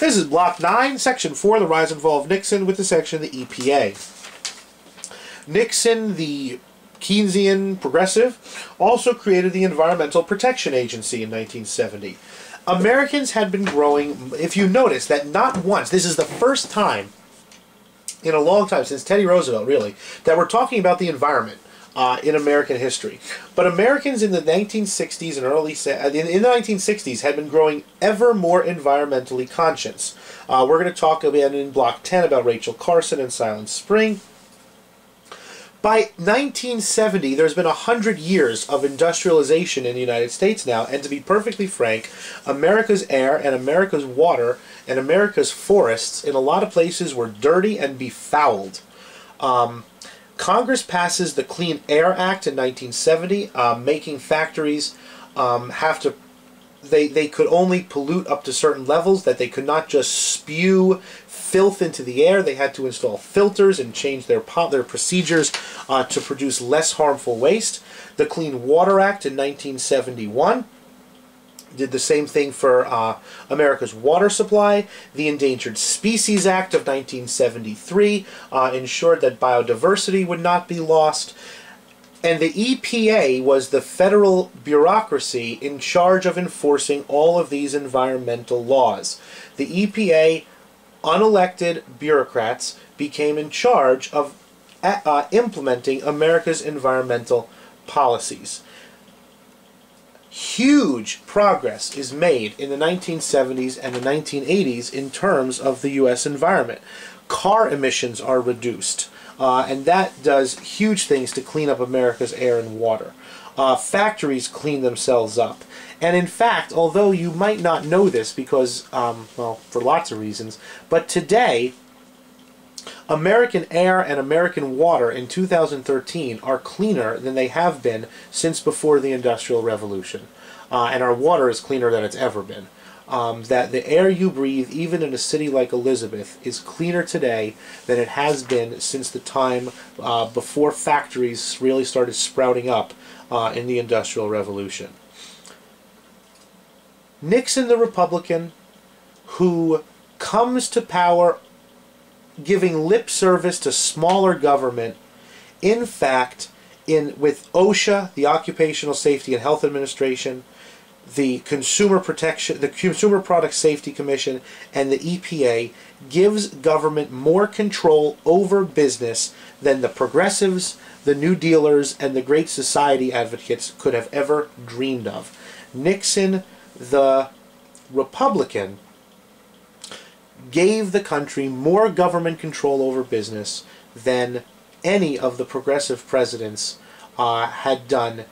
This is Block 9, Section 4, the rise and fall of Nixon, with the section of the EPA. Nixon, the Keynesian progressive, also created the Environmental Protection Agency in 1970. Americans had been growing, if you notice that not once, this is the first time in a long time, since Teddy Roosevelt really, that we're talking about the environment in American history. But Americans in the 1960s and in the 1960s had been growing ever more environmentally conscious. We're going to talk again in Block 10 about Rachel Carson and Silent Spring. By 1970, there's been 100 years of industrialization in the United States now, and to be perfectly frank, America's air and America's water and America's forests in a lot of places were dirty and befouled. Congress passes the Clean Air Act in 1970, making factories they could only pollute up to certain levels, that they could not just spew filth into the air. They had to install filters and change their procedures to produce less harmful waste. The Clean Water Act in 1971 did the same thing for America's water supply. The Endangered Species Act of 1973 ensured that biodiversity would not be lost. And the EPA was the federal bureaucracy in charge of enforcing all of these environmental laws. The EPA, unelected bureaucrats, became in charge of implementing America's environmental policies. Huge progress is made in the 1970s and the 1980s in terms of the U.S. environment. Car emissions are reduced. And that does huge things to clean up America's air and water. Factories clean themselves up. And in fact, although you might not know this because, well, for lots of reasons, but today, American air and American water in 2013 are cleaner than they have been since before the Industrial Revolution. And our water is cleaner than it's ever been. That the air you breathe, even in a city like Elizabeth, is cleaner today than it has been since the time before factories really started sprouting up in the Industrial Revolution. Nixon, the Republican, who comes to power giving lip service to smaller government, in fact, with OSHA, the Occupational Safety and Health Administration, the Consumer Product Safety Commission, and the EPA, gives government more control over business than the progressives, the New Dealers, and the Great Society advocates could have ever dreamed of. Nixon, the Republican, gave the country more government control over business than any of the progressive presidents had done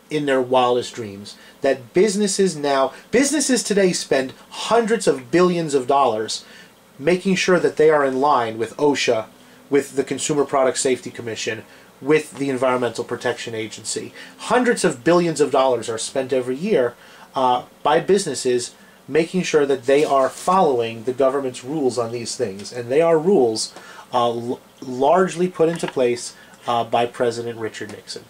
in their wildest dreams. That businesses today spend hundreds of billions of dollars making sure that they are in line with OSHA, with the Consumer Product Safety Commission, with the Environmental Protection Agency. Hundreds of billions of dollars are spent every year by businesses making sure that they are following the government's rules on these things. And they are rules largely put into place by President Richard Nixon.